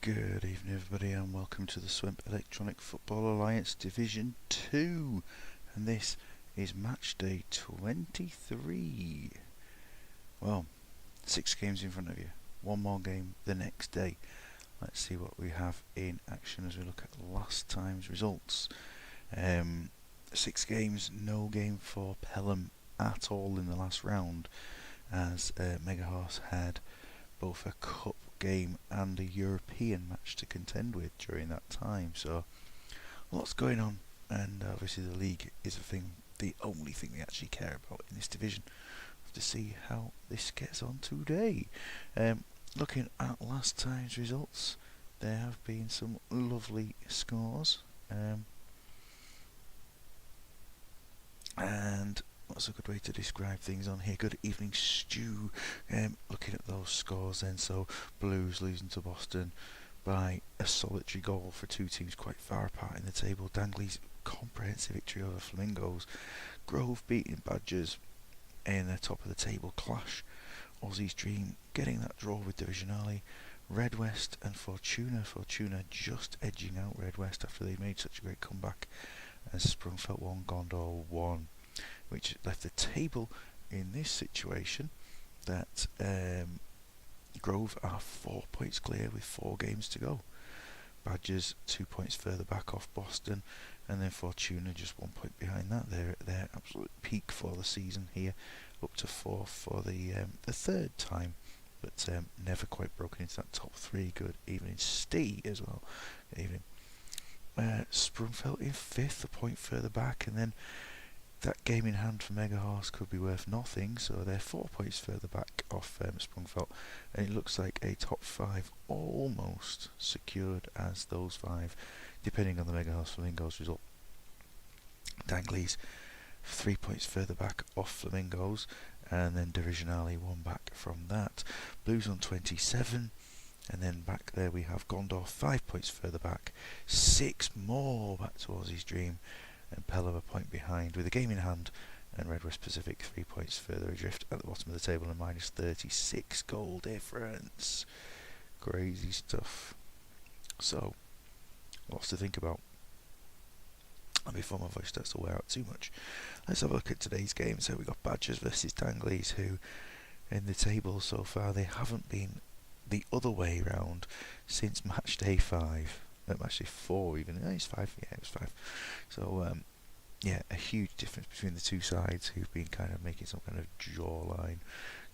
Good evening, everybody, and welcome to the Swemp Electronic Football Alliance Division 2. And this is Matchday 23. Well, 6 games in front of you. One more game the next day. Let's see what we have in action as we look at last time's results. 6 games, no game for Pelham at all in the last round, as Mega Horse had both a cup game and a European match to contend with during that time. So lots going on, and obviously the league is the only thing we actually care about in this division. We'll have to see how this gets on today. Looking at last time's results, there have been some lovely scores, and what's a good way to describe things on here? Good evening, Stu. Looking at those scores then, so Blues losing to Boston by a solitary goal for two teams quite far apart in the table. Dangley's comprehensive victory over Flamingos. Grove beating Badgers in the top of the table clash. Aussie's Dream getting that draw with Divisionale. Red West and Fortuna just edging out Red West after they made such a great comeback, as Sprungfelt 1, Gondor 1, which left the table in this situation that Grove are 4 points clear with 4 games to go. Badgers 2 points further back off Boston, and then Fortuna just 1 point behind that. They're at their absolute peak for the season here, up to 4th for the third time, but never quite broken into that top 3. Good evening, Steve, as well. Good evening. Sprungfelt in 5th, a point further back, and then that game in hand for Mega Horse could be worth nothing, so they're 4 points further back off Sprungfelt, and it looks like a top 5 almost secured as those 5, depending on the Mega Horse Flamingos result. Dangley's 3 points further back off Flamingos, and then Divisionale 1 back from that. Blues on 27. And then back there we have Gondor 5 points further back, 6 more back to Aussie's Dream, and Pelham a point behind with a game in hand, and Red West Pacific 3 points further adrift at the bottom of the table and minus 36 goal difference. Crazy stuff. So, lots to think about. And before my voice starts to wear out too much, let's have a look at today's game. So we got Badgers versus Dangleys, who in the table so far they haven't been the other way round since Matchday 5. Matchday 4 even. No, it's 5. Yeah, it was 5. So, yeah, a huge difference between the two sides who've been kind of making some kind of jawline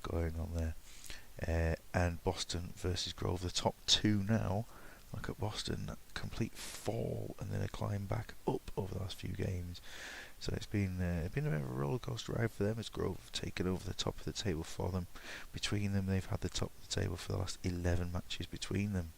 going on there. And Boston versus Grove, the top 2 now. Look at Boston, complete fall and then a climb back up over the last few games. So it's been a bit of a roller coaster ride for them, as Grove have taken over the top of the table for them. Between them, they've had the top of the table for the last 11 matches between them.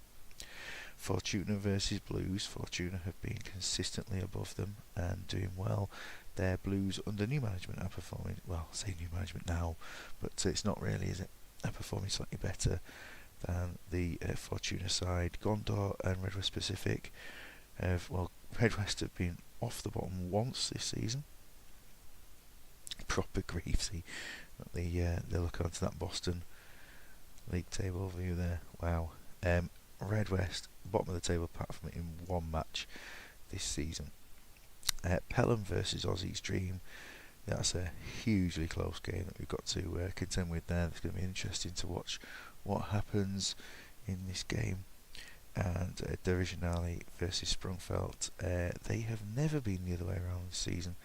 Fortuna versus Blues. Fortuna have been consistently above them and doing well. Their Blues under new management are performing, well, I say new management now, but it's not really, is it? Are performing slightly better than the Fortuna side. Gondor and Red West Pacific Red West have been off the bottom once this season. Proper grief. See, they look onto that Boston league table overview there. Wow. Red West bottom of the table apart from it in one match this season. Pelham versus Aussie's Dream. That's a hugely close game that we've got to contend with there. It's going to be interesting to watch what happens in this game. And Divisionale versus Sprungfelt. They have never been the other way around this season,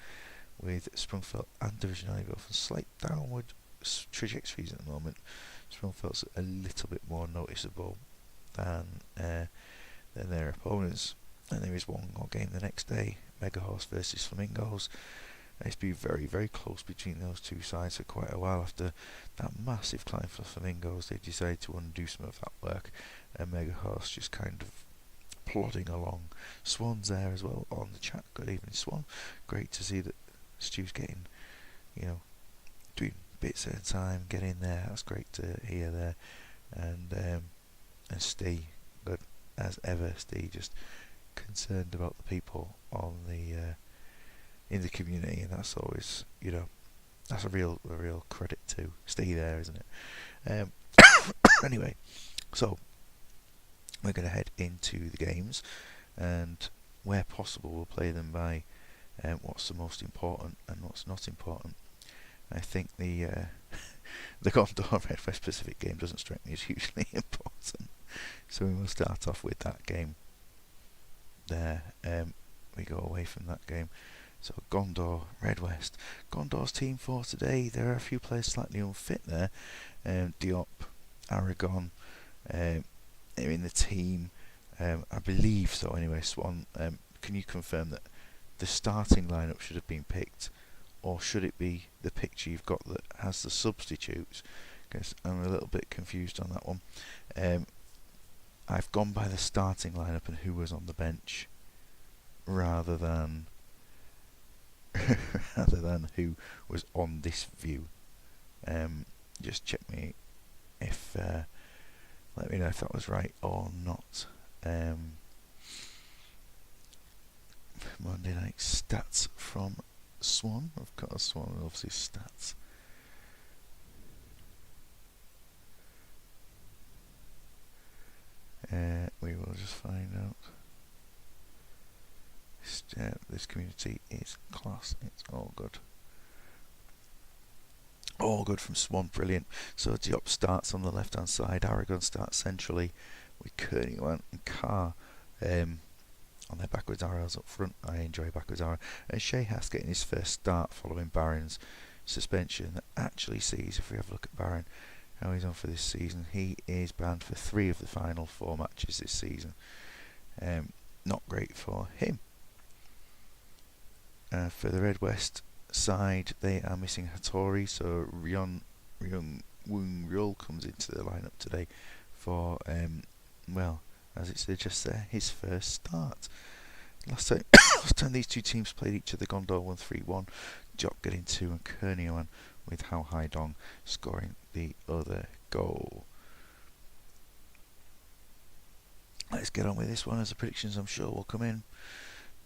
with Sprungfelt and Divisionale both on slight downward trajectories at the moment. Sprungfelt's a little bit more noticeable than their opponents. And there is one more game the next day, Mega Horse versus Flamingos. It's been very, very close between those two sides for quite a while. After that massive climb for Flamingos, they decided to undo some of that work, and Mega Horse just kind of plodding along. Swan's there as well on the chat. Good evening, Swan. Great to see that Stu's getting, doing bits at a time, getting there. That's great to hear there. And Steve, good as ever. Steve just concerned about the people on the in the community, and that's always, that's a real credit to Steve there, isn't it? Anyway, so we're going to head into the games, and where possible we'll play them by what's the most important and what's not important. I think the the Gondor Red West Pacific game doesn't strike me as hugely important, so we will start off with that game there. We go away from that game. So Gondor, Red West. Gondor's team for today, there are a few players slightly unfit there. Diop, Aragon are in the team. I believe so anyway. Swan, can you confirm that the starting lineup should have been picked, or should it be the picture you've got that has the substitutes? Because I'm a little bit confused on that one. I've gone by the starting lineup and who was on the bench, rather than who was on this view. Just check me if let me know if that was right or not. Monday night stats from Swan. Of course, Swan loves his stats. We will just find out. This community is class. It's all good. All good from Swan. Brilliant. So Diop starts on the left hand side. Aragon starts centrally with Kerniwan and Carr on their backwards arrows up front. I enjoy backwards arrow. And Shea Haas getting his first start following Barron's suspension. That actually sees, if we have a look at Barron, how he's on for this season. He is banned for 3 of the final 4 matches this season. Not great for him. For the Red West side, they are missing Hattori, so Ryung Woong Ryul comes into the lineup today for, well, as it suggests there, his first start. Last time these two teams played each other, Gondor won 3-1, Diop getting 2 and Kerniwan with Hao Haidong scoring the other goal. Let's get on with this one, as the predictions I'm sure will come in.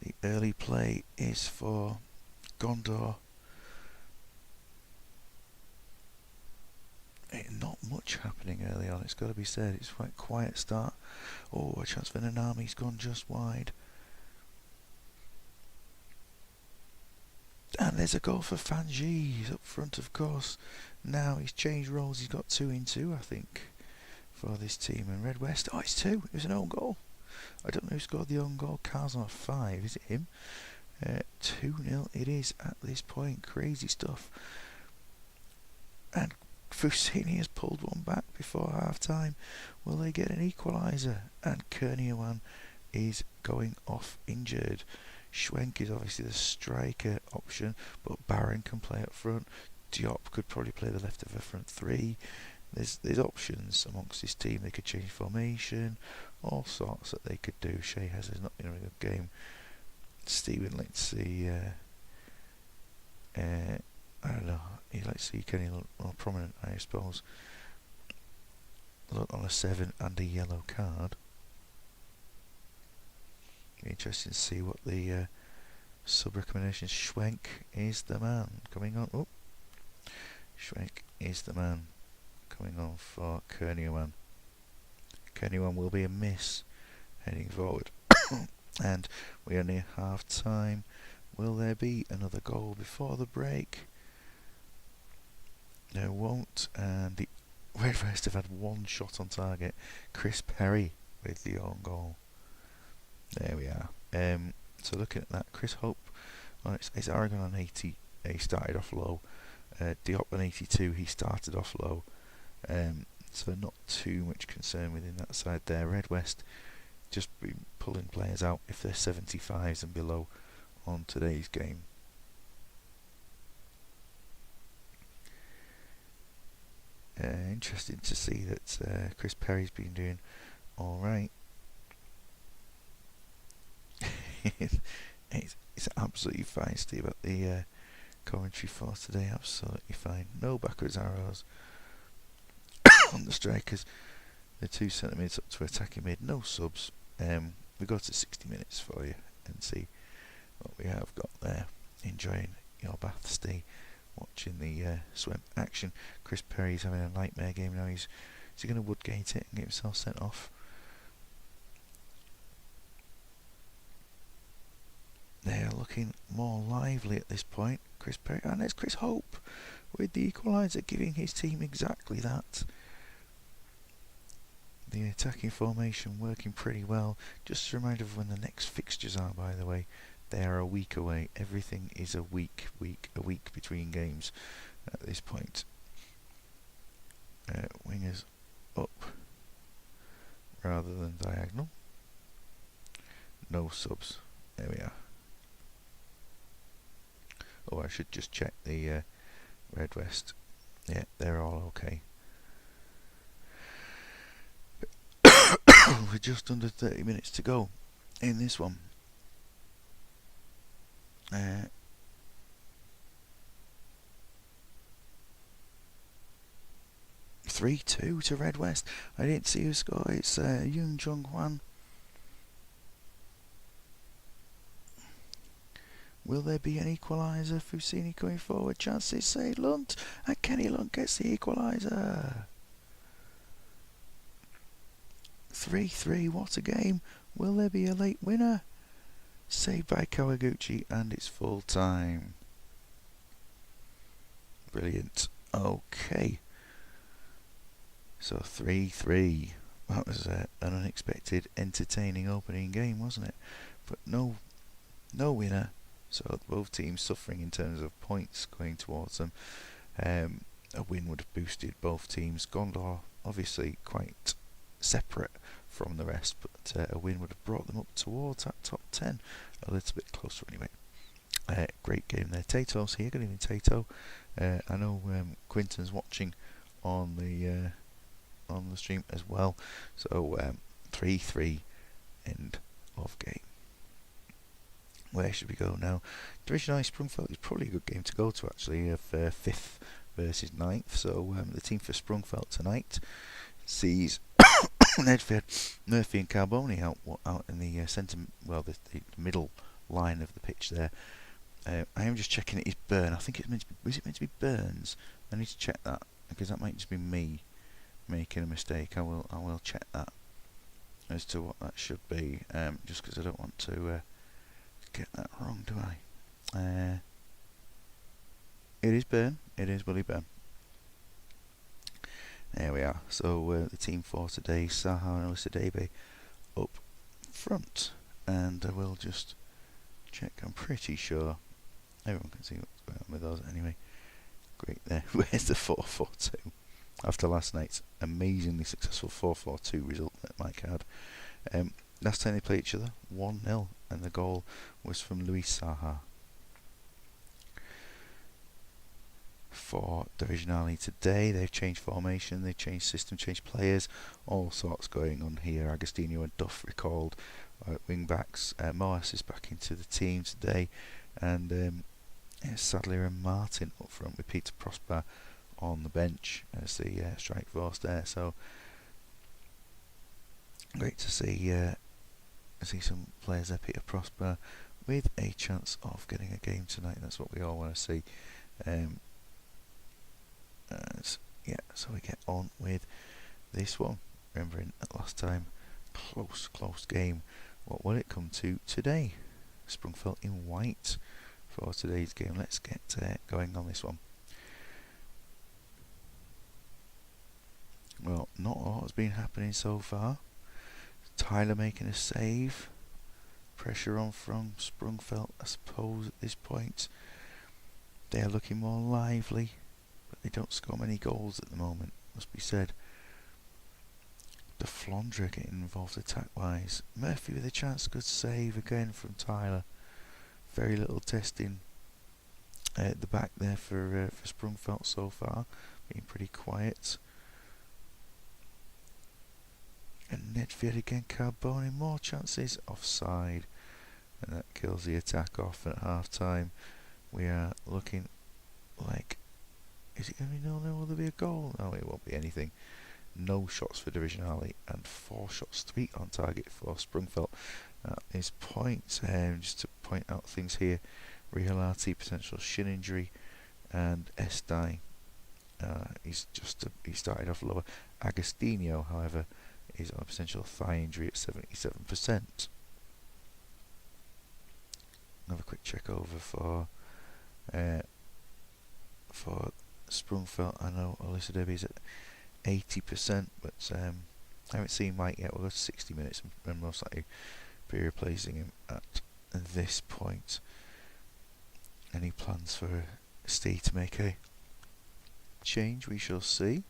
The early play is for Gondor. Not much happening early on, it's got to be said. It's quite a quiet start. Oh, a chance for Nanami's gone just wide. And there's a goal for Fanji. He's up front, of course. Now he's changed roles. He's got 2 in 2, I think, for this team. And Red West, oh, it's 2. It was an own goal. I don't know who scored the own goal. Carl's on 5. Is it him? 2-0 it is at this point. Crazy stuff. And Fusini has pulled one back before half time. Will they get an equaliser? And Kerniwan is going off injured. Schwenk is obviously the striker option, but Barron can play up front. Diop could probably play the left of a front 3. There's options amongst his team. They could change formation, all sorts that they could do. Shea has not been a good game. Stephen, let's see. I don't know. He'd like to see Kenny look more prominent, I suppose. Look on a 7 and a yellow card. Be interesting to see what the sub recommendations. Schwenk is the man coming on. Oh, Schwenk is the man coming on for Kerniwan. Kerniwan will be a miss heading forward. And we are near half time. Will there be another goal before the break? There won't. And the Red West have had 1 shot on target. Chris Perry with the own goal. There we are. So looking at that, Chris Hope, it's Aragon on 80. He started off low. Diop on 82. He started off low. So not too much concern within that side there. Red West just be pulling players out if they're 75s and below on today's game. Interesting to see that Chris Perry's been doing alright. It's absolutely fine, Steve, at the commentary for today. Absolutely fine. No backwards arrows on the strikers. The 2 centre mids up to attacking mid. No subs. We go to 60 minutes for you and see what we have got there. Enjoying your Matchday, watching the Swemp action. Chris Perry's having a nightmare game now. Is he going to Woodgate it and get himself sent off? they are looking more lively at this point. Chris Perry, and it's Chris Hope with the equaliser, giving his team exactly that. The attacking formation working pretty well. Just a reminder of when the next fixtures are, by the way. They are a week away. Everything is a week between games at this point. Wingers up rather than diagonal. No subs. There we are. Oh, I should just check the Red West. Yeah, they're all okay. We're just under 30 minutes to go in this one. 3-2 to Red West. I didn't see who scored. It's Yoon Jung Hwan. Will there be an equaliser? Fusini coming forward. Chances say Lunt. And Kenny Lunt gets the equaliser. 3-3. What a game. Will there be a late winner? Saved by Kawaguchi, and it's full time. Brilliant. Okay. So 3-3. That was an unexpected, entertaining opening game, wasn't it? But no winner. So both teams suffering in terms of points going towards them. A win would have boosted both teams. Gondor obviously quite separate from the rest, but a win would have brought them up towards that top 10 a little bit closer anyway. Great game there. Tato's here. Good evening, Tato. I know Quinton's watching on the stream as well. So 3-3 end of game. Where should we go now? Division I Sprungfeld is probably a good game to go to actually, of 5th versus 9th. So the team for Sprungfeld tonight sees Nedved, Murphy and Carboni out in the centre, well, the middle line of the pitch there. I am just checking it is Burn. I think it's meant to be. Was it meant to be Burns? I need to check that because that might just be me making a mistake. I will check that as to what that should be. Just because I don't want to get that wrong, do I? It is Burn. It is Willie Burn. There we are. So the team for today, Saha and Olusadebe up front, and I will just check. I'm pretty sure everyone can see what's going on with those anyway. Great there. Where's the 4-4-2? After last night's amazingly successful 4-4-2 result that Mike had. Last time they played each other, 1-0, and the goal was from Luis Saha. For Divisionale today, they've changed formation, they've changed system, changed players, all sorts going on here. Agostinho and Duff recalled, wing backs. Moas is back into the team today, and Sadler and Martin up front with Peter Prosper on the bench as the strike force there. So great to see some players there. Peter Prosper with a chance of getting a game tonight. That's what we all want to see. So we get on with this one. Remembering that last time, close game. What will it come to today? Sprungfeld in white for today's game. Let's get going on this one. Well, not a lot has been happening so far. Tyler making a save. Pressure on from Sprungfeld, I suppose, at this point. They are looking more lively, but they don't score many goals at the moment, must be said. The Flondra getting involved attack-wise. Murphy with a chance, good save again from Tyler. Very little testing at the back there for Sprungfeld so far, being pretty quiet. And Nedved again, Carboni, more chances, offside, and that kills the attack off. At half time we are looking like, is it going to be 0-0? Will there be a goal? No, it won't be anything. No shots for Divisionale and 4 shots, 3 on target for Sprungfeld at this point. Just to point out things here, Rihalati potential shin injury, and Estai he started off lower. Agostinho, however, is on a potential thigh injury at 77%. Another check over for Sprungfelt. I know Alyssa Debbie's at 80%, but I haven't seen Mike yet. We'll go to 60 minutes and most likely be replacing him at this point. Any plans for Steve to make a change? We shall see.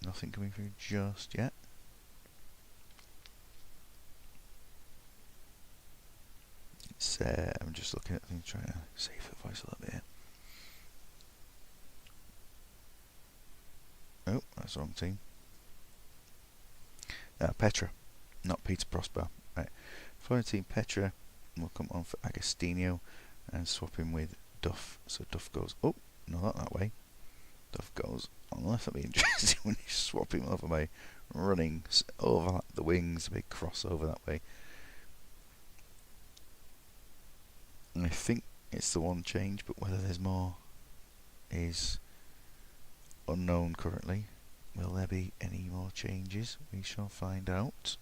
Nothing coming through just yet. It's I'm just looking at things, trying to save the voice a little bit. Oh, that's the wrong team. Petra, not Peter Prosper. Right, Florentine Petra will come on for Agostinho and swap him with Duff. So Duff goes, oh, no, not that way. Duff goes on the left. That'll be interesting when you swap him over by running over the wings, a big crossover that way. And I think it's the one change, but whether there's more is unknown currently. Will there be any more changes? We shall find out.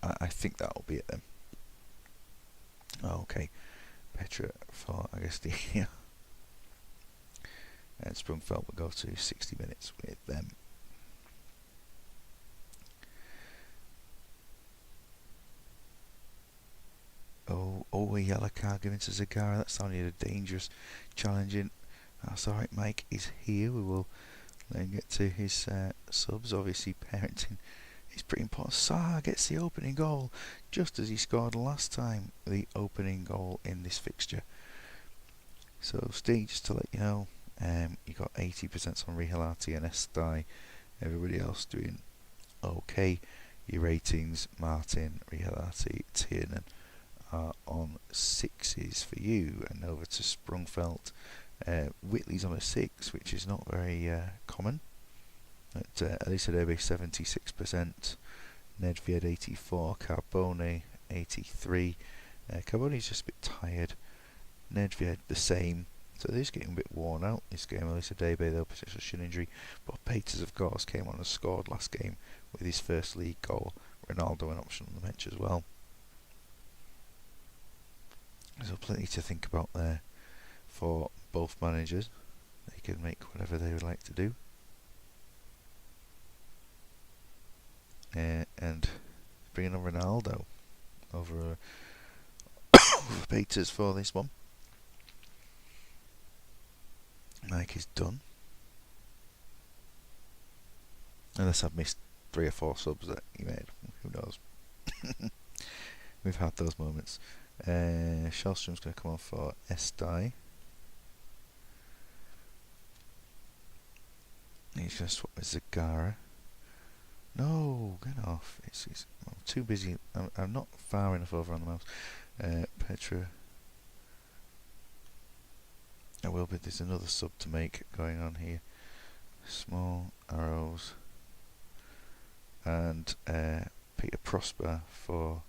I think that'll be it then. Okay, Petra for Agostinho. And Sprungfelt will go to 60 minutes with them. Oh, a yellow card given to Zagara. That sounded a dangerous, challenging. That's alright, Mike is here. We will then get to his subs. Obviously, parenting is pretty important. Saar gets the opening goal just as he scored last time. The opening goal in this fixture. So, Steve, just to let you know, you got 80% on Rihalati and Estai. Everybody else doing okay. Your ratings, Martin, Rihalati, Tiernan, are on 6s for you. And over to Sprungfelt. Whitley's on a 6, which is not very common. At Elisa Derby 76%, Nedved 84, Carbone 83. Carbone's just a bit tired. Nedved the same. So they're just getting a bit worn out this game. Elisa Debe, though, potential shin injury. But Peters, of course, came on and scored last game with his first league goal. Ronaldo an option on the bench as well. So plenty to think about there for both managers. They can make whatever they would like to do. And bringing on Ronaldo over Peters for this one. Mike is done. Unless I've missed 3 or 4 subs that he made. Who knows? We've had those moments. Shellstrom's going to come on for Estai. He's going to swap with Zagara. No, get off. I'm too busy. I'm not far enough over on the mouse. Petra. I will be. There's another sub to make going on here. Small arrows. And Peter Prosper for.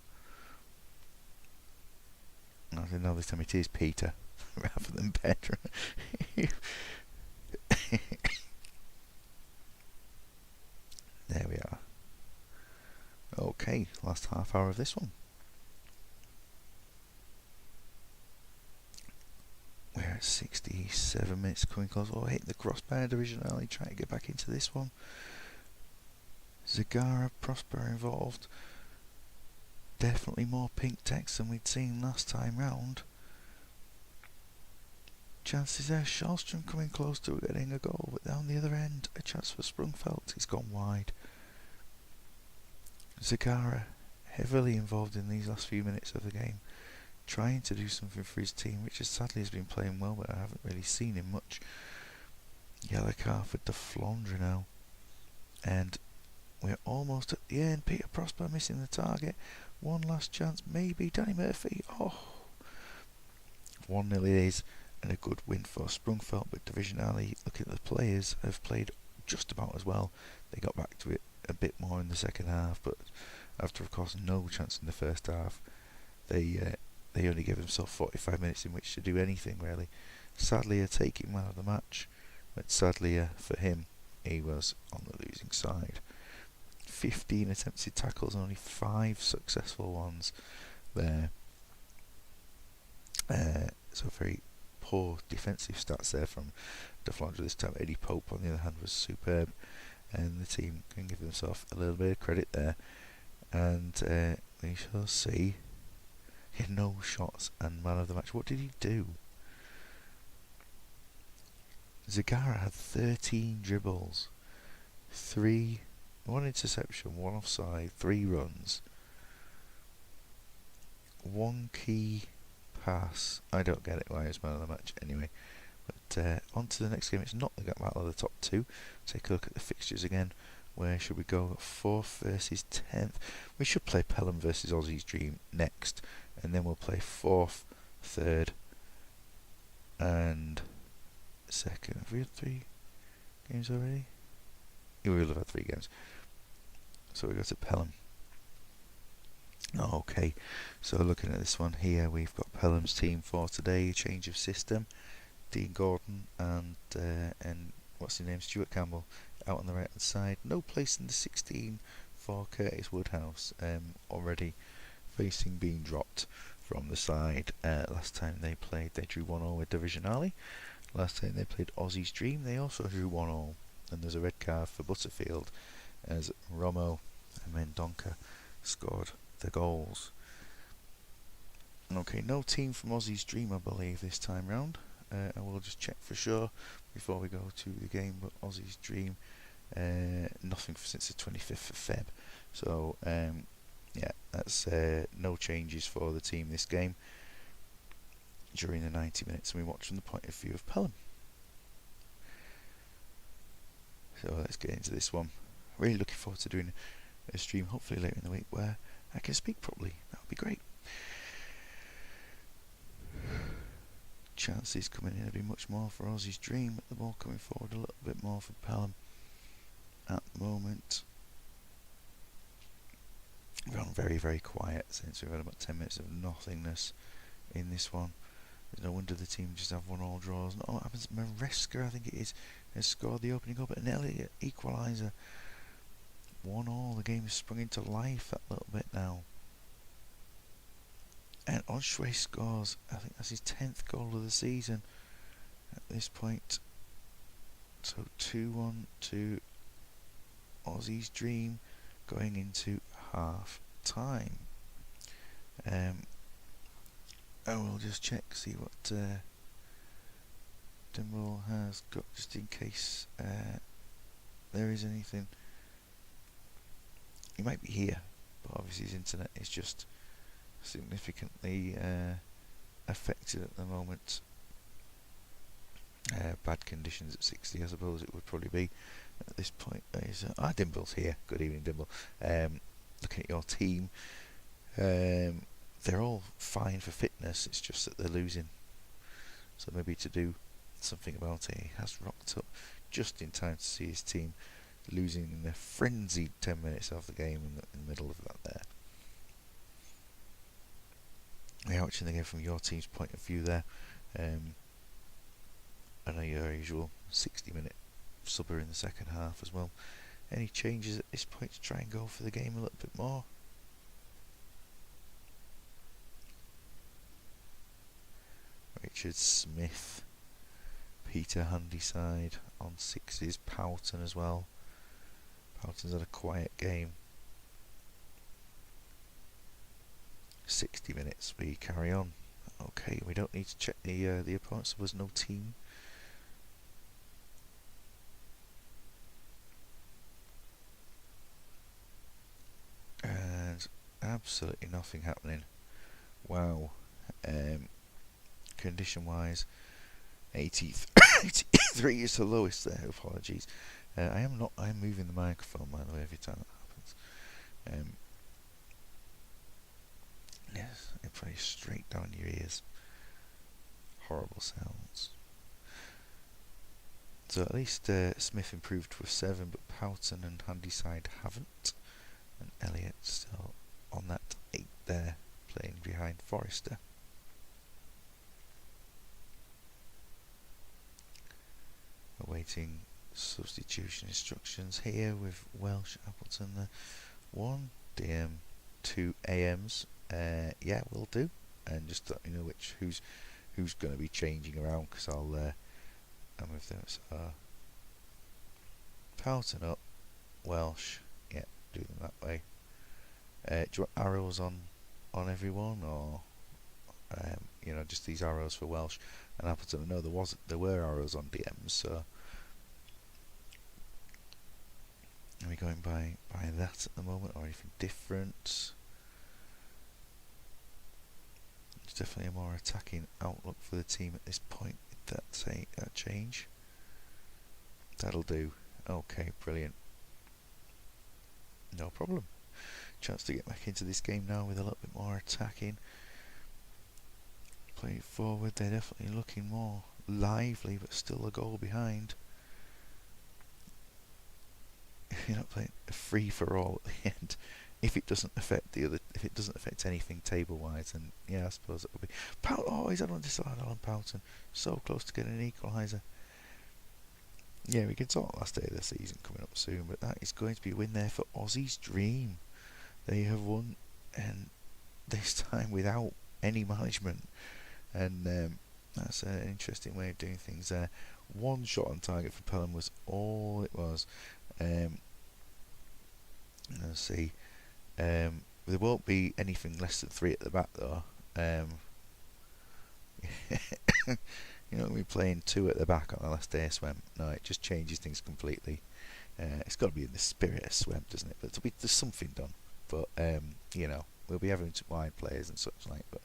I don't know this time it is Peter rather than Petra. There we are. Okay, last half hour of this one. We're at 67 minutes coming close. Oh, hit the crossbar divisionally, trying to get back into this one. Zagara, Prosper involved. Definitely more pink text than we'd seen last time round. Chances there, Shellstrom coming close to getting a goal, but down the other end, a chance for Sprungfelt. He's gone wide. Zagara, heavily involved in these last few minutes of the game, trying to do something for his team, which sadly has been playing well, but I haven't really seen him much. Yellow card for De Flandre now. And we're almost at the end. Peter Prosper missing the target. One last chance, maybe. Danny Murphy. Oh, 1-0 it is, and a good win for Sprungfelt. But Divisionale, looking at the players, have played just about as well. They got back to it a bit more in the second half, but after, of course, no chance in the first half, they only gave themselves 45 minutes in which to do anything really. Sadly, taking man of the match, but sadly for him, he was on the losing side. 15 attempted tackles and only 5 successful ones there. So very poor defensive stats there from Deflaundra this time. Eddie Pope, on the other hand, was superb, and the team can give themselves a little bit of credit there. And we shall see. He had no shots and man of the match. What did he do? Zagara had 13 dribbles, 1 interception, 1 offside, 3 runs, 1 key pass. I don't get it why he was man of the match anyway. But on to the next game. It's not the battle of the top 2. Take a look at the fixtures again. Where should we go? 4th versus 10th. We should play Pelham versus Aussie's Dream next, and then we'll play 4th, 3rd, and 2nd. Have we had 3 games already? Yeah, we will have had 3 games. So we go to Pelham. Okay, so looking at this one here, we've got Pelham's team for today. Change of system. Dean Gordon and what's his name? Stuart Campbell out on the right hand side. No place in the 16 for Curtis Woodhouse. Already facing being dropped from the side. Last time they played, they drew 1-0 with Divisionale. Last time they played Aussie's Dream, they also drew 1-0. And there's a red card for Butterfield as Romo and Mendonca scored the goals. Okay, no team from Aussie's Dream, I believe, this time round. I will just check for sure before we go to the game. But Aussie's Dream, nothing since the 25th of Feb. So yeah, that's no changes for the team this game during the 90 minutes, and we watch from the point of view of Pelham. So let's get into this one. Really looking forward to doing a stream, hopefully later in the week, where I can speak properly. That would be great. Chances coming in a bit much more for Aussie's Dream, but the ball coming forward a little bit more for Pelham at the moment. We've gone very, very quiet since we've had about 10 minutes of nothingness in this one. There's no wonder the team just have 1-1 draws. No, what happens? Maresca, I think it is, has scored the opening goal, but an Elliott equaliser. 1-1. The game has sprung into life that little bit now. And Onshue scores, I think that's his 10th goal of the season at this point. So 2-1 to Aussie's Dream going into half time. I will just check, see what Dimble has got, just in case there is anything. He might be here, but obviously his internet is just significantly affected at the moment. Bad conditions at 60, I suppose it would probably be at this point. Dimble's here. Good evening, Dimble. Looking at your team, they're all fine for fitness, it's just that they're losing. So maybe to do something about it. He has rocked up just in time to see his team losing in the frenzied 10 minutes of the game in the middle of that there. We are watching the game from your team's point of view there. I know your usual 60-minute subber in the second half as well. Any changes at this point to try and go for the game a little bit more? Richard Smith, Peter Handyside on 6s, Powton as well. Powton's had a quiet game. 60 minutes, we carry on. Okay, we don't need to check the opponents. There was no team. And absolutely nothing happening. Wow. Condition wise, 83 is the lowest there. Apologies. I'm moving the microphone, by the way, every time that happens. Yes, it plays straight down your ears. Horrible sounds. So at least Smith improved with 7, but Powton and Handyside haven't. And Elliott still on that 8 there, playing behind Forrester. awaiting substitution instructions here with Welsh Appleton. 1 DM, 2 AMs. Yeah, will do. And just let me know who's going to be changing around, because I'll move them. So Powton up, Welsh. Yeah, do them that way. Do you want arrows on everyone, or just these arrows for Welsh and Appleton? No, there were arrows on DMs, so are we going by that at the moment, or anything different? It's definitely a more attacking outlook for the team at this point. That's a change. That'll do. Okay, brilliant. No problem. Chance to get back into this game now with a little bit more attacking. Play it forward. They're definitely looking more lively, but still a goal behind. You're not playing a free for all at the end. If it doesn't affect if it doesn't affect anything table wise, then yeah, I suppose it will be. Oh, he's on disallowed, Alan Powton. So close to getting an equaliser. Yeah, we can talk last day of the season coming up soon, but that is going to be a win there for Aussie's dream. They have won, and this time without any management, and that's an interesting way of doing things there. One shot on target for Pelham was all it was. Let's see. There won't be anything less than 3 at the back though. We're playing 2 at the back on the last day of Swemp. No, it just changes things completely. It's got to be in the spirit of Swemp, doesn't it? But there's something done. But we'll be having wide players and such like. But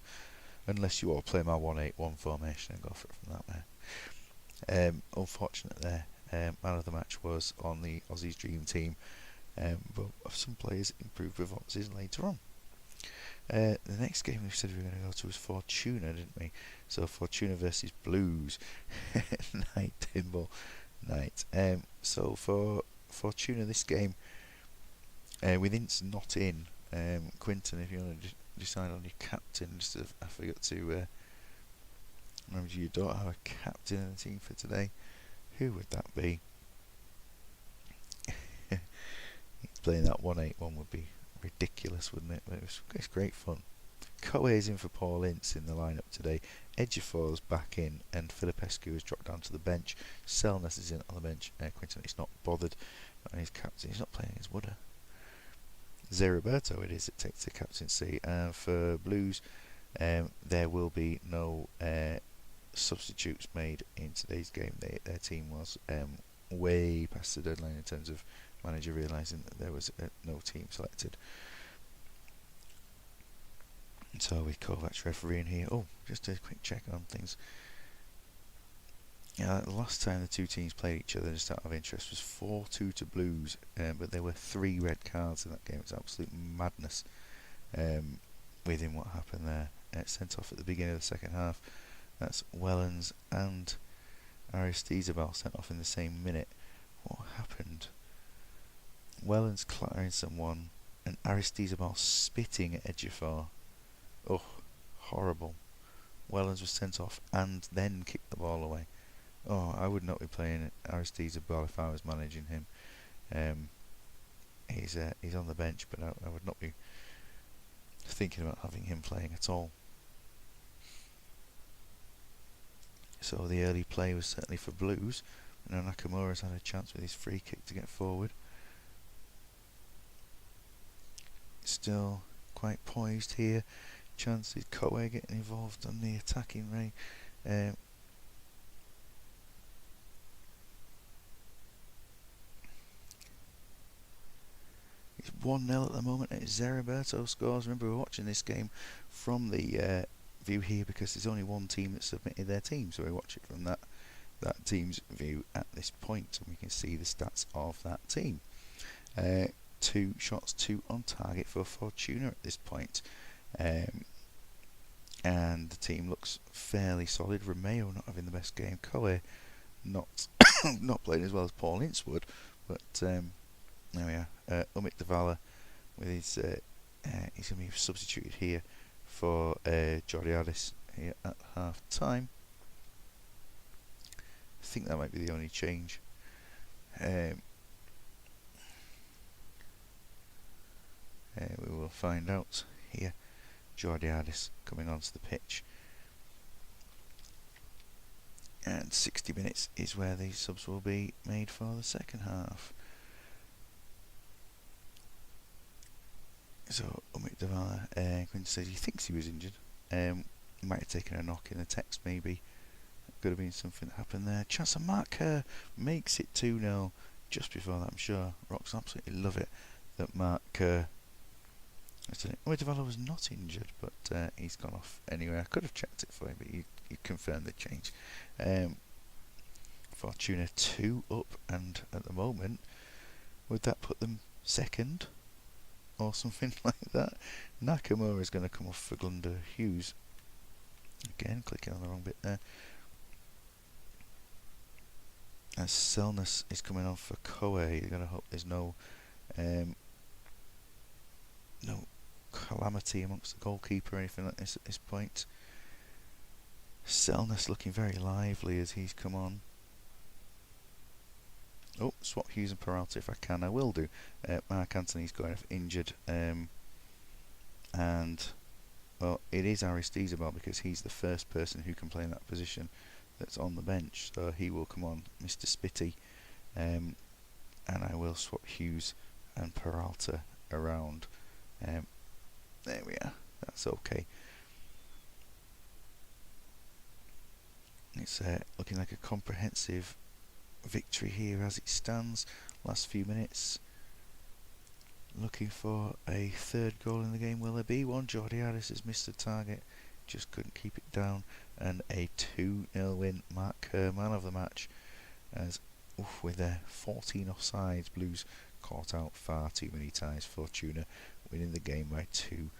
unless you all play my 1-8-1 formation and go for it from that way. Unfortunate there. Man of the match was on the Aussie's dream team. But some players improved with Aussies later on. The next game we said we were going to go to was Fortuna, didn't we? So Fortuna versus Blues. Night, Timble. Night. So for Fortuna this game, with Ince not in, Quinton, if you want to decide on your captain, I forgot to remember you don't have a captain in the team for today. Who would that be? Playing that 1-8-1 would be ridiculous, wouldn't it? But it's great fun. Coe's in for Paul Ince in the lineup today. Ejiofor's back in, and Filipescu has dropped down to the bench. Selness is in on the bench. Quinton is not bothered, and his captain, he's not playing his Wooder. Zeriberto it is that takes the captaincy. And for Blues, there will be no substitutes made in today's game. Their team was way past the deadline in terms of manager realising that there was no team selected. So with Kovacs refereeing here, just a quick check on things. Yeah, the last time the two teams played each other, just out of interest, was 4-2 to Blues, but there were 3 red cards in that game. It was absolute madness within what happened there. Sent off at the beginning of the second half. That's Wellens and Aristizabal sent off in the same minute. What happened? Wellens clattering someone and Aristizabal spitting at Ejiofor. Oh, horrible. Wellens was sent off and then kicked the ball away. Oh, I would not be playing Aristizabal if I was managing him. He's on the bench, but I would not be thinking about having him playing at all. So the early play was certainly for Blues. Now Nakamura's had a chance with his free kick to get forward. Still quite poised here. Chances Koe getting involved on the attacking ray. It's 1-0 at the moment. It's Zeriberto scores. Remember, we're watching this game from the view here because there's only one team that submitted their team, so we watch it from that team's view at this point, and we can see the stats of that team. 2 shots, 2 on target for Fortuna at this point. And the team looks fairly solid. Romeo not having the best game. Koe not not playing as well as Paul Ince would, but there we are. Umit Davala with his he's going to be substituted here for Georgiadis here at half time. think that might be the only change. We will find out here. Georgiadis coming onto the pitch. And 60 minutes is where these subs will be made for the second half. So, Umit Davala, Quinn says he thinks he was injured. He might have taken a knock in the text, maybe. Could have been something that happened there. Chance of Mark Kerr makes it 2-0. Just before that, I'm sure Rocks absolutely love it that Mark Kerr. Umit Davala was not injured, but he's gone off anyway. I could have checked it for you, but you confirmed the change. Fortuna 2 up, and at the moment, would that put them second? Or something like that. Nakamura is going to come off for Glunder Hughes. Again, clicking on the wrong bit there. As Selness is coming on for Koe, you're going to hope there's no calamity amongst the goalkeeper or anything like this at this point. Selness looking very lively as he's come on. Oh, swap Hughes and Peralta if I can. I will do. Mark Anthony's going off injured. And, well, it is Aristizabal because he's the first person who can play in that position that's on the bench. So he will come on, Mr. Spitty. And I will swap Hughes and Peralta around. There we are. That's okay. It's looking like a comprehensive victory here as it stands. Last few minutes. Looking for a third goal in the game. Will there be one? Georgiadis has missed the target. Just couldn't keep it down. And a 2-0 win. Mark Kerr, man of the match. As with their 14 offsides, Blues caught out far too many times. Fortuna winning the game by 2-0.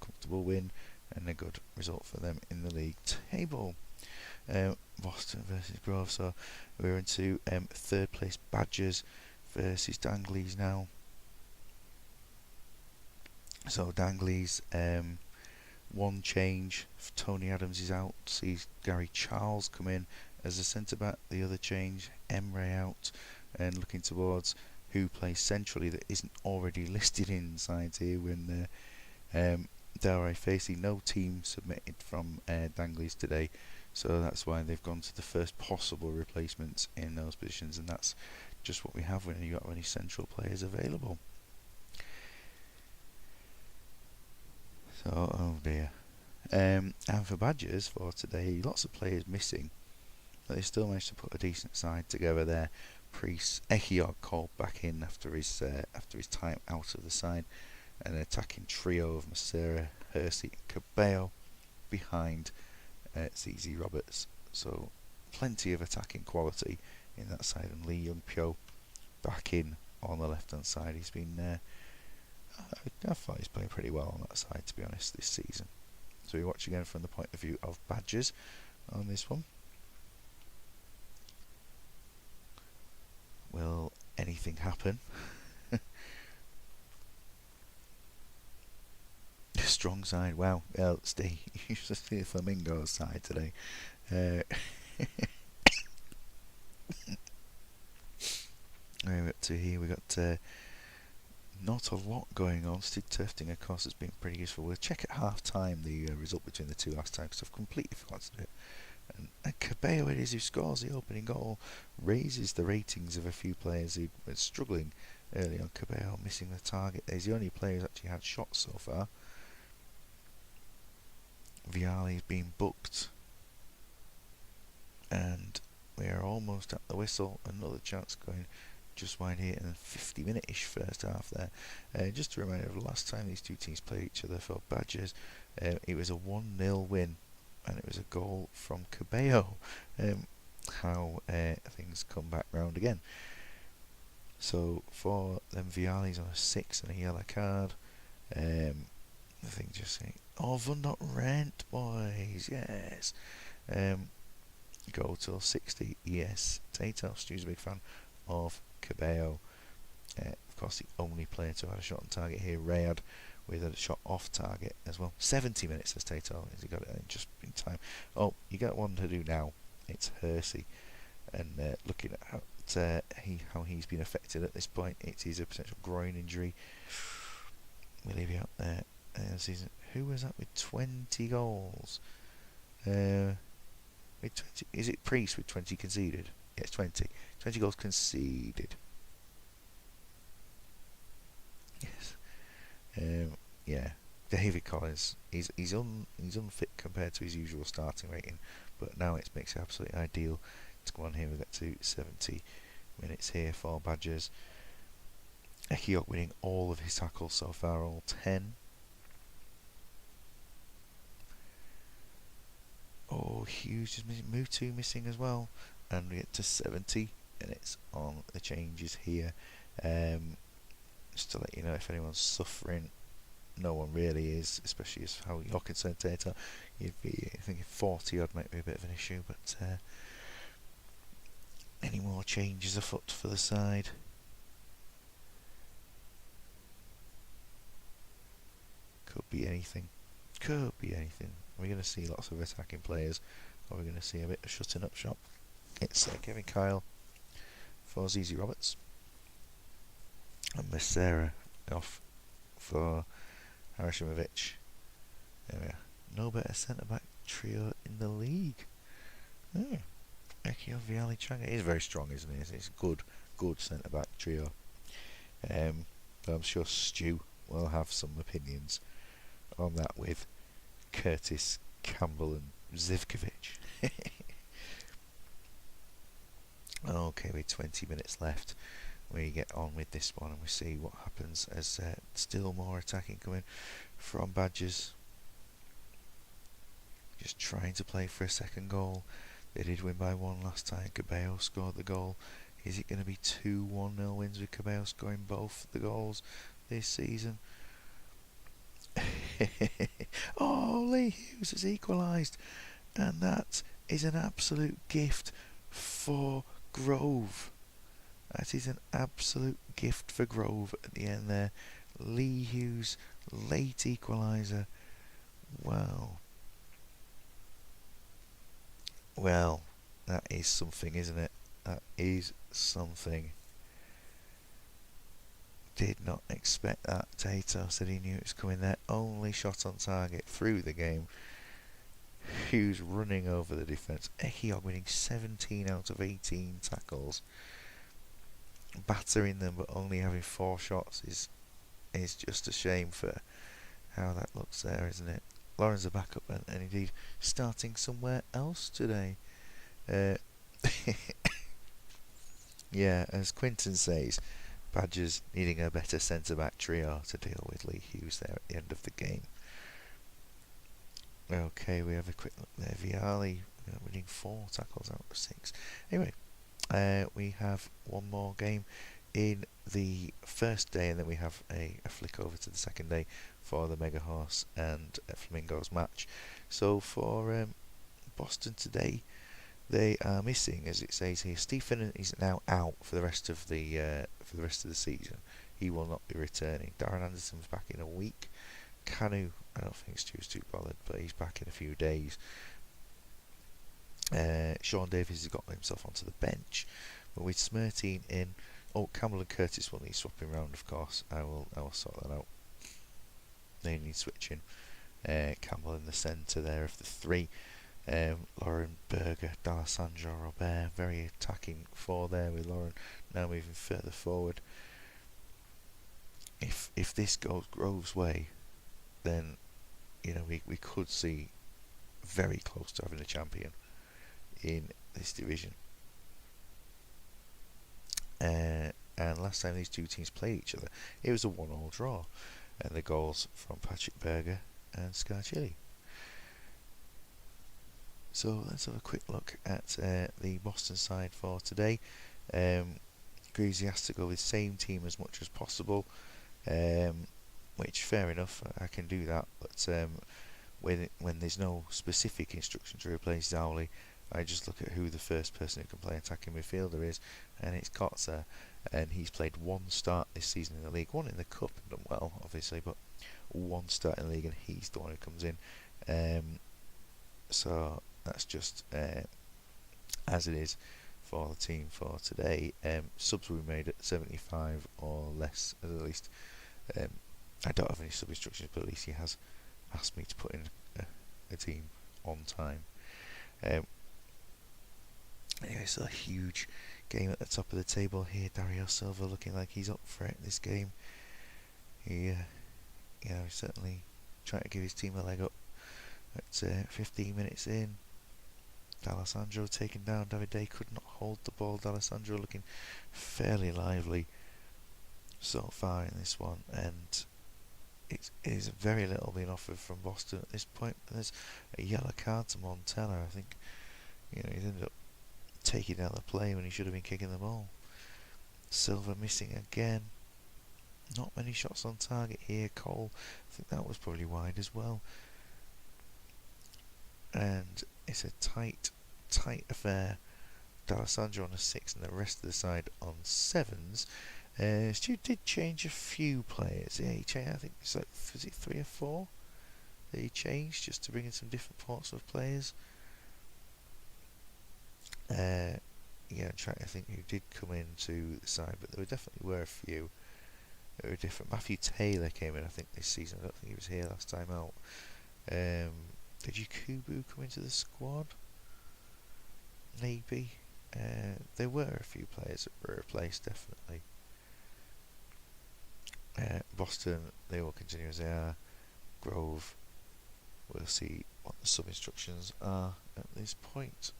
Comfortable win and a good result for them in the league table. Boston versus Grove, so we're into third place Badgers versus Dangley's now. So Dangley's one change. Tony Adams is out, sees Gary Charles come in as a centre back. The other change, Emre out, and looking towards who plays centrally that isn't already listed inside here when Delray facing no team submitted from Dangley's today, so that's why they've gone to the first possible replacements in those positions, and that's just what we have when you got any central players available. So, oh dear. And for Badgers for today, lots of players missing, but they still managed to put a decent side together there. Priest Echiog called back in after his time out of the side. An attacking trio of Macera, Hersey and Cabello behind ZZ Roberts. So plenty of attacking quality in that side. And Lee Young Pyo back in on the left hand side. He's been I thought he's playing pretty well on that side, to be honest, this season. So we watch again from the point of view of Badgers on this one. Will anything happen? Strong side, wow. Well, Steve, you should see the Flamingo side today. We're up to here. We got not a lot going on. Steve Tufting, of course, has been pretty useful. We'll check at half time the result between the two last time because I've completely forgotten to do it. And Cabello, it is who scores the opening goal, raises the ratings of a few players who were struggling early on. Cabello missing the target. He's the only player who's actually had shots so far. Viali's been booked, and we are almost at the whistle. Another chance going just wide here in a 50-minute-ish first half there. Just a reminder of the last time these two teams played each other for Badgers, it was a 1-0 win, and it was a goal from Cabello. How things come back round again. So for them, Viali's on a 6 and a yellow card. I think just saying, oh, Vundot Rent, boys, yes. Go till 60, yes. Tato, Stu's a big fan of Cabello. Of course, the only player to have a shot on target here, Rayad, with a shot off target as well. 70 minutes, says Tato. Has he got it just in time? Oh, you got one to do now. it's Hersey. And looking at how he's been affected at this point, it is a potential groin injury. We'll leave you out there. Season. Who was that with 20 goals? With 20, is it Priest with 20 conceded? Yes, 20. 20 goals conceded. Yes. Yeah. David Collins, he's unfit compared to his usual starting rating, but now it makes it absolutely ideal to go on here. We get to 70 minutes here for Badgers. Ekiok winning all of his tackles so far, all 10. Oh, Hughes just missing, Mutu missing as well, and we get to 70 minutes on the changes here. Just to let you know if anyone's suffering. No one really is, especially as how you're concerned, Tater. You'd be thinking 40 odd might be a bit of an issue, but any more changes afoot for the side? Could be anything. Could be anything. Are we going to see lots of attacking players, or are we going to see a bit of shutting up shop? It's Kevin Kyle for Zizi Roberts, and Becerra off for Harashimovic. There we are. No better centre-back trio in the league. Ekio Viali Changa is very strong, isn't he? It's a good centre-back trio. But I'm sure Stu will have some opinions on that with Curtis, Campbell and Zivkovic. Okay, with 20 minutes left, we get on with this one and we see what happens as still more attacking coming from Badgers. Just trying to play for a second goal. They did win by 1 last time. Cabello scored the goal. Is it going to be 2 1-0 wins with Cabello scoring both the goals this season? Oh, Lee Hughes has equalised, and that is an absolute gift for Grove. That is an absolute gift for Grove at the end there. Lee Hughes, late equaliser. Wow. Well, that is something, isn't it? That is something. Did not expect that. Tato said he knew it was coming there. Only shot on target through the game. Hughes running over the defence. Ekiog winning 17 out of 18 tackles. Battering them but only having 4 shots is just a shame for how that looks there, isn't it? Lauren's a backup and indeed starting somewhere else today. Yeah, as Quinton says, Badgers needing a better centre-back trio to deal with Lee Hughes there at the end of the game. Okay, we have a quick look there. Viali winning 4 tackles out of 6. Anyway, we have one more game in the first day, and then we have a flick over to the second day for the Mega Horse and Flamingos match. So for Boston today, they are missing, as it says here, Stephen is now out for the rest of the season. He will not be returning. Darren Anderson's back in a week. Canu, I don't think Stu's too bothered, but he's back in a few days. Sean Davies has got himself onto the bench, but with Smirtine in, Campbell and Curtis will need swapping round, of course. I will sort that out. They need switching. Campbell in the centre there of the 3. Lauren Berger, D'Alessandro Robert, very attacking 4 there with Lauren now moving further forward. If this goes Grove's way, then we could see very close to having a champion in this division. And last time these two teams played each other, it was a 1-1 draw, and the goals from Patrick Berger and Scarchilli. So let's have a quick look at the Boston side for today. Greasy has to go with the same team as much as possible, which fair enough, I can do that, but when there's no specific instruction to replace Dowley, I just look at who the first person who can play attacking midfielder is, and it's Kotzer, and he's played 1 start this season in the league, 1 in the cup and done well obviously, but 1 start in the league, and he's the one who comes in. So that's just as it is for the team for today. Subs will be made at 75 or less, at least. Um, I don't have any sub instructions, but at least he has asked me to put in a team on time. Anyway, it's a huge game at the top of the table here. Dario Silva looking like he's up for it this game. He, certainly trying to give his team a leg up. At 15 minutes in, D'Alessandro taken down. Davide could not hold the ball. D'Alessandro looking fairly lively so far in this one, and it is very little being offered from Boston at this point. There's a yellow card to Montella. I think he ended up taking out the play when he should have been kicking the ball. Silva missing again. Not many shots on target here. Cole, I think that was probably wide as well. And it's a tight affair. D'Alessandro on a 6 and the rest of the side on 7s. Stu did change a few players. Yeah, he changed, I think it's like, was it 3 or 4 that he changed just to bring in some different sorts of players. I'm trying to think who did come into the side, but there definitely were a few that were different. Matthew Taylor came in, I think, this season. I don't think he was here last time out. Did Yakubu come into the squad? Maybe. There were a few players that were replaced, definitely. Boston, they will continue as they are. Grove, we'll see what the sub instructions are at this point.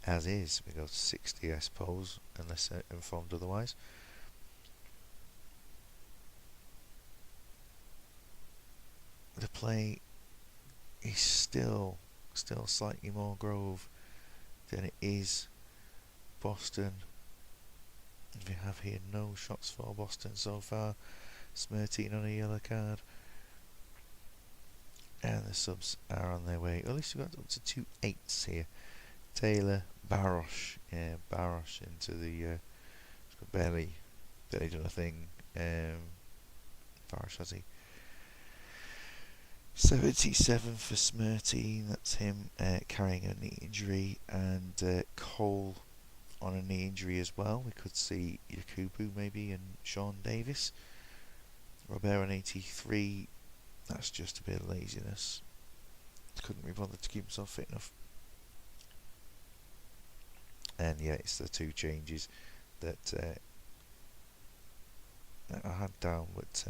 As is, we go to 60, I suppose, unless informed otherwise. The play is still slightly more Grove than it is Boston. We have here no shots for Boston so far. Smirtine on a yellow card. And the subs are on their way. At least we've got up to 2 8s here. Taylor, Barosh. Yeah, Barosh into the... barely done a thing. Barosh has he. 77 for Smirtine, that's him carrying a knee injury, and Cole on a knee injury as well. We could see Yakubu maybe and Sean Davis. Robert on 83, that's just a bit of laziness. Couldn't be bothered to keep himself fit enough. And yeah, it's the 2 changes that I had down, but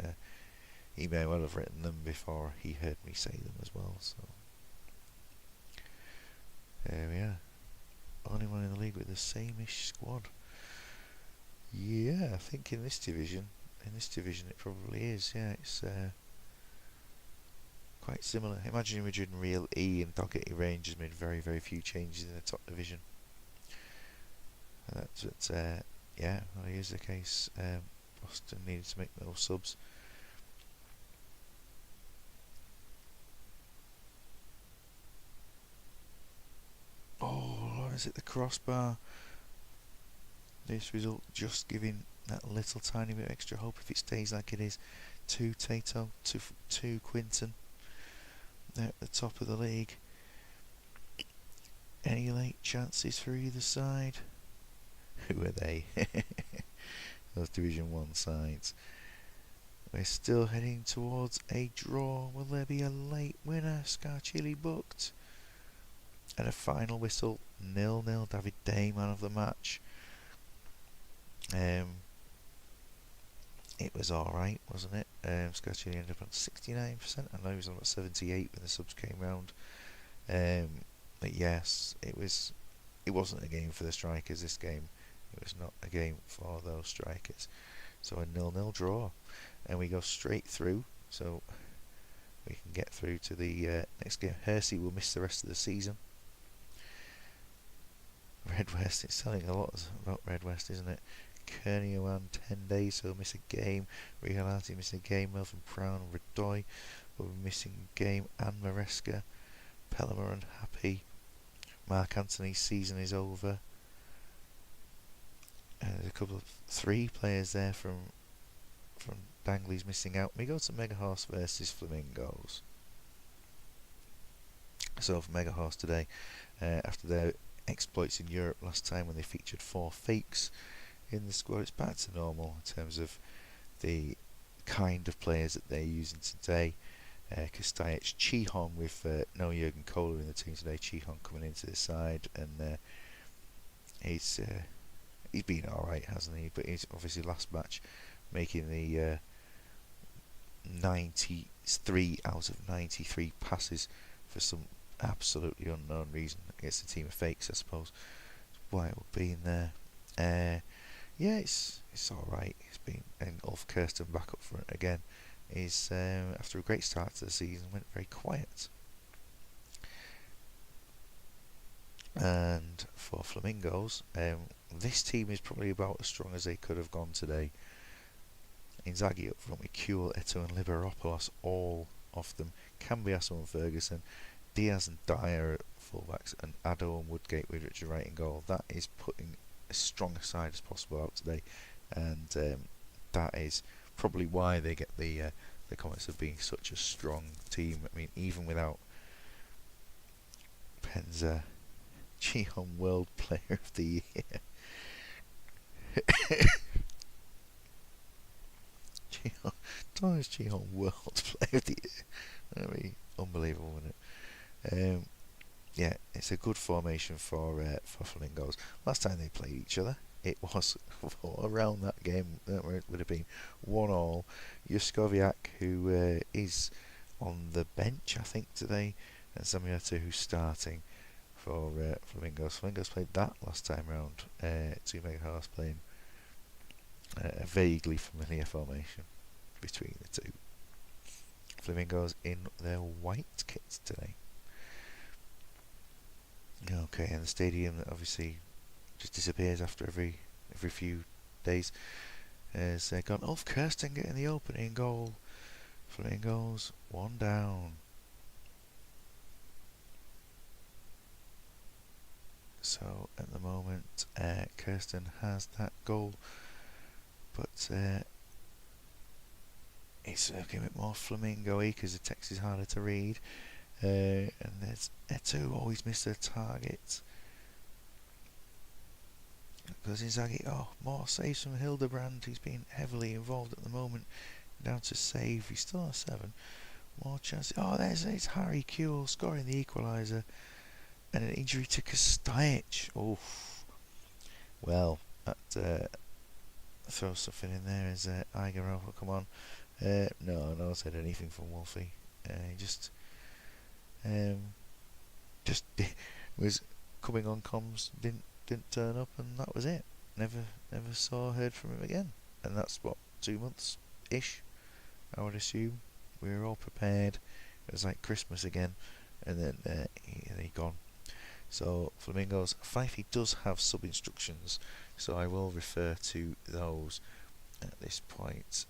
he may well have written them before he heard me say them as well. So there we are. Only one in the league with the same-ish squad. Yeah, I think in this division it probably is. Yeah, it's quite similar. Imagine Madrid and Real E and Doggett Rangers made very, very few changes in the top division. And that's what, yeah, well, here's the case. Boston needed to make no subs. Oh, is it the crossbar? This result just giving that little tiny bit of extra hope if it stays like it is. 2 Tato, 2 Quinton. They're at the top of the league. Any late chances for either side? Who are they? Those Division 1 sides. We're still heading towards a draw. Will there be a late winner? Scarchilli booked. And a final whistle. 0-0. David Day, man of the match. It was alright, wasn't it? Scarchilli ended up on 69%. I know he was on about 78 when the subs came round. But yes, it wasn't a game for the strikers, this game. It was not a game for those strikers. So a 0-0 draw. And we go straight through. So we can get through to the next game. Hersey will miss the rest of the season. Red West, it's telling a lot about Red West, isn't it? Kerniawan 10 days, so he'll miss a game. Rigalati missing a game. Melvin Brown and Radoy will be missing a game. And Maresca. Pellimer unhappy. Mark Anthony's season is over. There's a couple of 3 players there from Dangley's missing out. We go to Mega Horse versus Flamingos. So for Mega Horse today, after their exploits in Europe last time when they featured 4 fakes in the squad, it's back to normal in terms of the kind of players that they're using today. Kostajec, Chihon with no Jurgen Kohler in the team today. Chihon coming into the side, and he's been alright, hasn't he? But he's obviously last match making the 93 out of 93 passes for some absolutely unknown reason against a team of fakes, I suppose. Why it would be in there. Yeah, it's alright. It's been, and Ulf Kirsten back up front again. Is after a great start to the season, went very quiet. And for Flamingos, this team is probably about as strong as they could have gone today. Inzaghi up front with Kuhl, Eto'o and Liberopoulos, all of them. Cambiasso and Ferguson, Diaz and Dyer at fullbacks, and Addo and Woodgate with Richard Wright in goal. That is putting as strong a side as possible out today, and that is probably why they get the comments of being such a strong team. I mean, even without Penza, Chihon World Player of the Year. Thomas Chihon World Player of the Year. That'd be unbelievable, wouldn't it? Yeah, it's a good formation for Flamingos. Last time they played each other, it was around that game that would have been 1-1. Juskowiak, who is on the bench, I think, today, and Zamiota, who's starting for Flamingos. Flamingos played that last time round. 2 Mega Horse playing a vaguely familiar formation between the two. Flamingos in their white kits today. Okay, and the stadium that obviously just disappears after every few days has gone. Ulf Kirsten getting the opening goal. Flamingos 1 down. So at the moment, Kirsten has that goal, but it's looking a bit more Flamingo-y because the text is harder to read. And there's Eto'o, always missed their target. Goes Inzaghi. Oh, more saves from Hildebrand. He's been heavily involved at the moment. Down to save. He's still on 7. More chances. Oh, there's Harry Kuhl scoring the equaliser. And an injury to Kostajec. Oh, well, that throws something in there as Igorov will come on. No one said anything from Wolfie. He just was coming on comms, didn't turn up, and that was it. Never heard from him again. And that's what, 2 months ish, I would assume. We were all prepared. It was like Christmas again, and then he gone. So Flamingos, Fifey does have sub instructions, so I will refer to those at this point.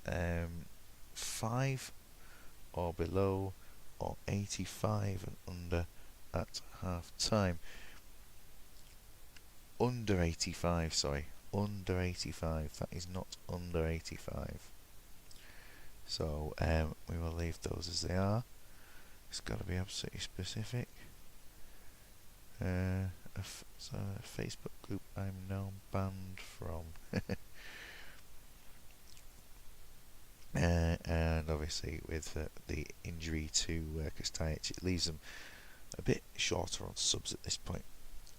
5 or below, or 85 and under at half time. Under 85, sorry, under 85. That is not under 85. So we will leave those as they are. It's got to be absolutely specific. So a Facebook group I'm now banned from. And obviously with the injury to Kostajec, it leaves them a bit shorter on subs at this point.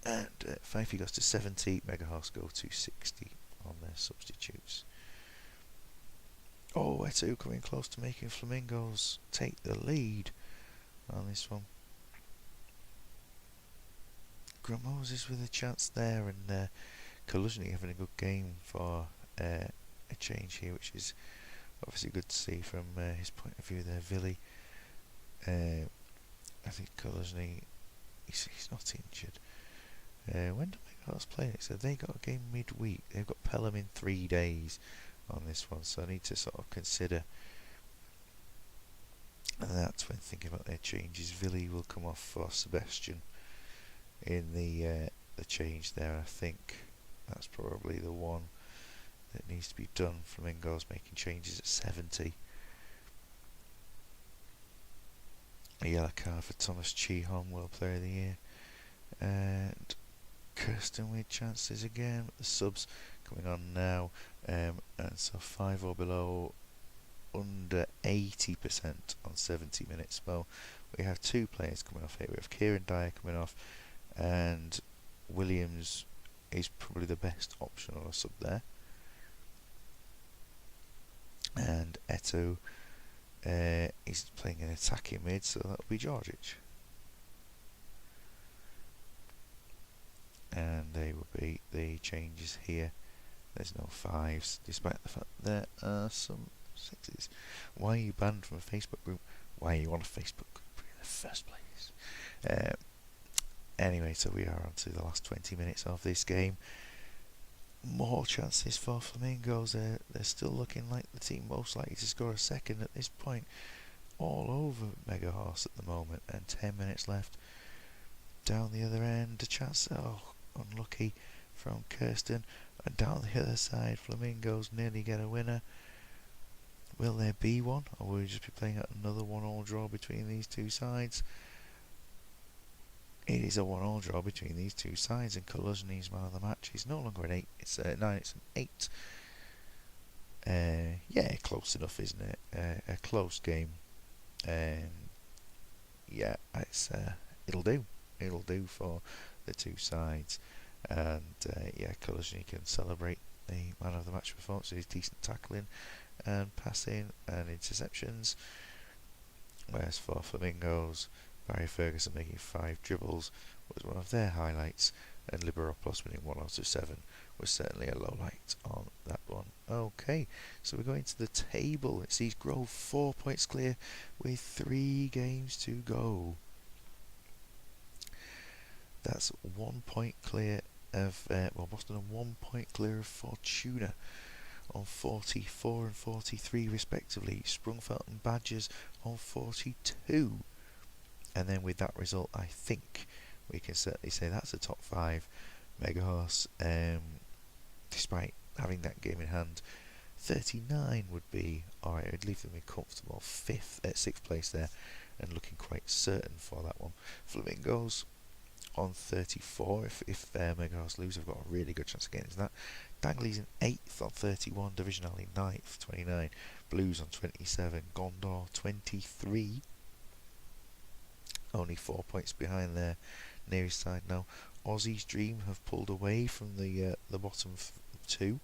And Fifey goes to 70, Mega Horse go to 60 on their substitutes. Oh, Eto'o coming close to making Flamingos take the lead on this one. Moses with a chance there, and Kaluzny having a good game for a change here, which is obviously good to see from his point of view there. Vili, I think Kaluzny, he's not injured. When do Mega Horse play next? So they got a game midweek. They've got Pelham in 3 days on this one, so I need to sort of consider that when thinking about their changes. Vili will come off for Sebastian in the change there. I think that's probably the one that needs to be done. Flamingos making changes at 70. A yellow card for Thomas Chihon, World Player of the Year. And Kirsten with chances again. The subs coming on now. And so 5 or below, under 80% on 70 minutes. Well, we have 2 players coming off here. We have Kieran Dyer coming off, and Williams is probably the best option on a sub there. And Eto is playing an attacking mid, so that'll be Georgic. And they will be the changes here. There's no 5s, despite the fact there are some 6s. Why are you banned from a Facebook group? Why are you on a Facebook group in the first place? Anyway, so we are on to the last 20 minutes of this game. More chances for Flamingos. They're still looking like the team most likely to score a second at this point. All over Mega Horse at the moment, and 10 minutes left. Down the other end, a chance, unlucky from Kirsten. And down the other side, Flamingos nearly get a winner. Will there be one, or will we just be playing at another 1-1 draw between these two sides? It is a 1-1 draw between these two sides, and Kaluzhny's man of the match is no longer an 8, it's a 9, it's an 8. Yeah, close enough, isn't it? A close game. Yeah, it'll do. It'll do for the two sides. And yeah, Kaluzhny can celebrate the man of the match performance with his decent tackling and passing and interceptions. Whereas for Flamingos, Barry Ferguson making 5 dribbles was one of their highlights, and Liberopoulos winning 1 out of 7 was certainly a low light on that one. Okay, so we're going to the table. It sees Grove 4 points clear with 3 games to go. That's 1 point clear of Boston, and 1 point clear of Fortuna on 44 and 43 respectively. Sprungfeld and Badgers on 42. And then with that result, I think we can certainly say that's a top 5. Megahorse, despite having that game in hand, 39 would be alright. It would leave them in comfortable 6th place there, and looking quite certain for that one. Flamingos on 34. If Megahorse lose, I've got a really good chance of getting into that. Dangley's in 8th on 31. Divisional in 9th, 29. Blues on 27. Gondor 23. Only 4 points behind their nearest side now. Aussie's Dream have pulled away from the bottom 2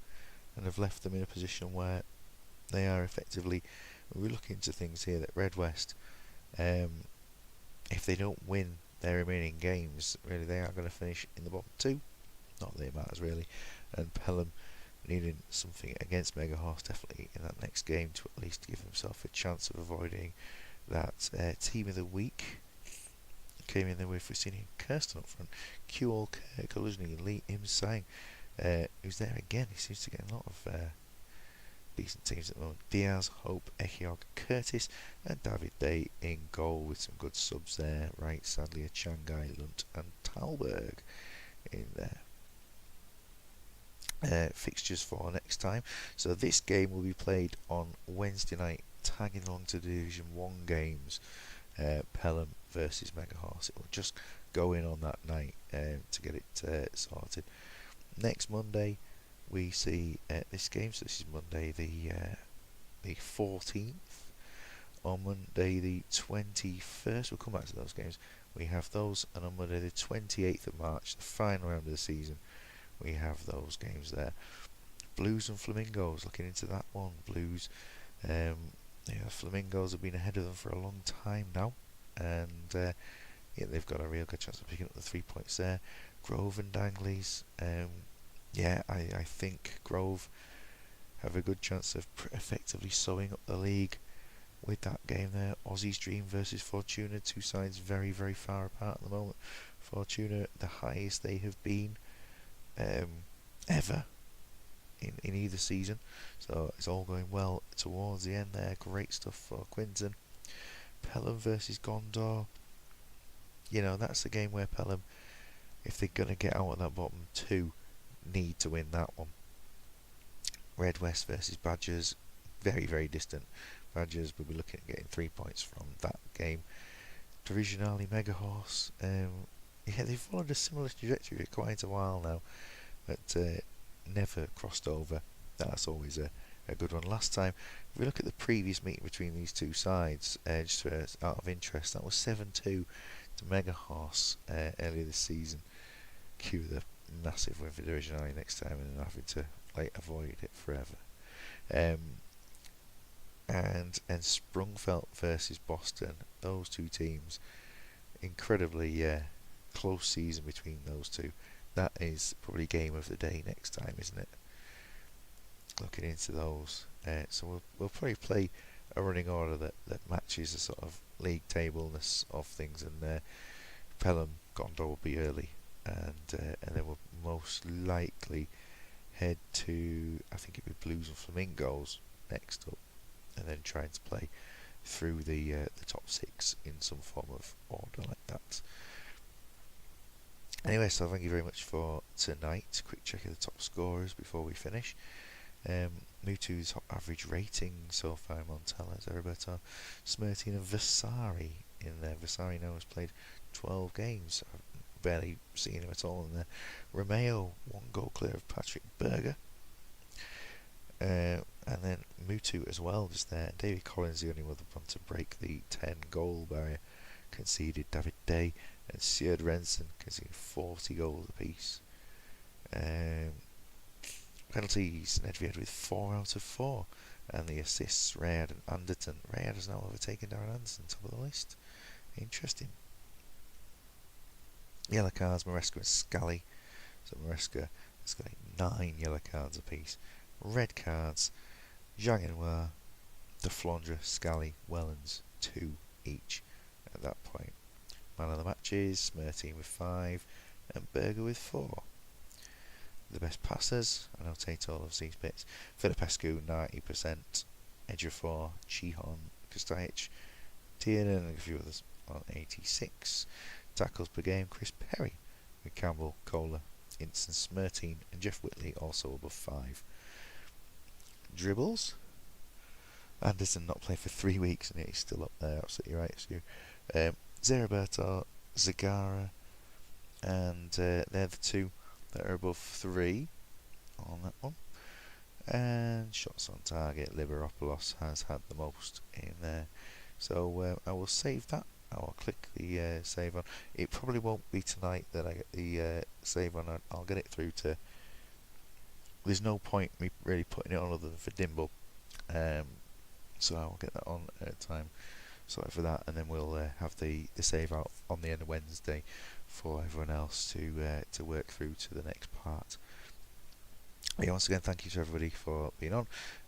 and have left them in a position where they are effectively, we're looking into things here that Red West, if they don't win their remaining games, really they are going to finish in the bottom 2. Not that it matters really. And Pelham needing something against Megahorse definitely in that next game to at least give himself a chance of avoiding that team of the week. Came in there with Fusini Kirsten up front, Kuol, Kaluzhny, Lee Im Sang, who's there again. He seems to get a lot of decent teams at the moment. Diaz, Hope, Echiog, Curtis, and David Day in goal with some good subs there. Right, sadly, a Changai, Lunt, and Talberg in there. Fixtures for next time. So this game will be played on Wednesday night, tagging along to Division 1 games. Pelham versus Megahorse. It will just go in on that night to get it sorted. Next Monday we see this game. So this is Monday the 14th. On Monday the 21st, we'll come back to those games. We have those, and on Monday the 28th of March, the final round of the season, we have those games there. Blues and Flamingos, looking into that one. Blues, Flamingos have been ahead of them for a long time now, and yeah, they've got a real good chance of picking up the 3 points there. Grove and Dangley's, yeah, I think Grove have a good chance of effectively sewing up the league with that game there. Aussie's Dream versus Fortuna, two sides very, very far apart at the moment. Fortuna, the highest they have been ever in either season, so it's all going well towards the end there. Great stuff for Quinton. Pelham versus Gondor, you know, that's the game where Pelham, if they're going to get out of that bottom 2, need to win that one. Red West versus Badgers, very, very distant. Badgers will be looking at getting 3 points from that game. Divisionale Mega Horse. Yeah, they've followed a similar trajectory for quite a while now, but never crossed over. That's always a good one. Last time, if we look at the previous meeting between these two sides, just out of interest, that was 7-2 to Mega Horse earlier this season. Cue the massive win for Divisionale next time and then having to avoid it forever. And Sprungfelt versus Boston, those two teams, incredibly close season between those two. That is probably game of the day next time, isn't it? Looking into those, so we'll probably play a running order that matches the sort of league tableness of things, and Pelham Gondor will be early, and then we'll most likely head to, I think it'll be Blues and Flamingos next up, and then trying to play through the top six in some form of order like that. Anyway, so thank you very much for tonight. Quick check of the top scorers before we finish. Mutu's top average rating so far: Montella, Zeriberto, Smirtine and Vasari in there. Vasari now has played 12 games. I've barely seen him at all in there. Romeo, 1 goal clear of Patrick Berger. And then Mutu as well, just there. David Collins, the only other one to break the 10 goal barrier, conceded. David Day and Sjoerd Rensen conceded 40 goals apiece. Penalties, Nedved with 4 out of 4, and the assists, Rayad and Anderton. Rayad has now overtaken Darren Anderton, top of the list. Interesting. Yellow cards, Maresca and Scally. So Maresca has got 9 yellow cards apiece. Red cards, Jaguar, De Flandre, Scally, Wellens, 2 each at that point. Man of the matches, Smirtine with 5 and Berger with 4. The best passers, I notate all of these bits: Filipescu 90%, Ejiofor, Chihon, Kostajic, Tiernan and a few others on 86. Tackles per game, Chris Perry with Campbell, Kohler, Inson, Smirtine and Jeff Whitley also above 5. Dribbles, Anderson not played for 3 weeks and he's still up there, absolutely right, Stu. Zeriberto, Zagara, and they're the two that are above 3 on that one. And shots on target, Liberopoulos has had the most in there. So I will save that. I will click the save on. It probably won't be tonight that I get the save on. I'll get it through to... There's no point me really putting it on other than for Dimble. So I will get that on at a time. Sorry for that, and then we'll have the save out on the end of Wednesday for everyone else to work through to the next part. Once again, thank you to everybody for being on,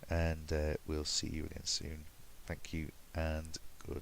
and we'll see you again soon. Thank you and good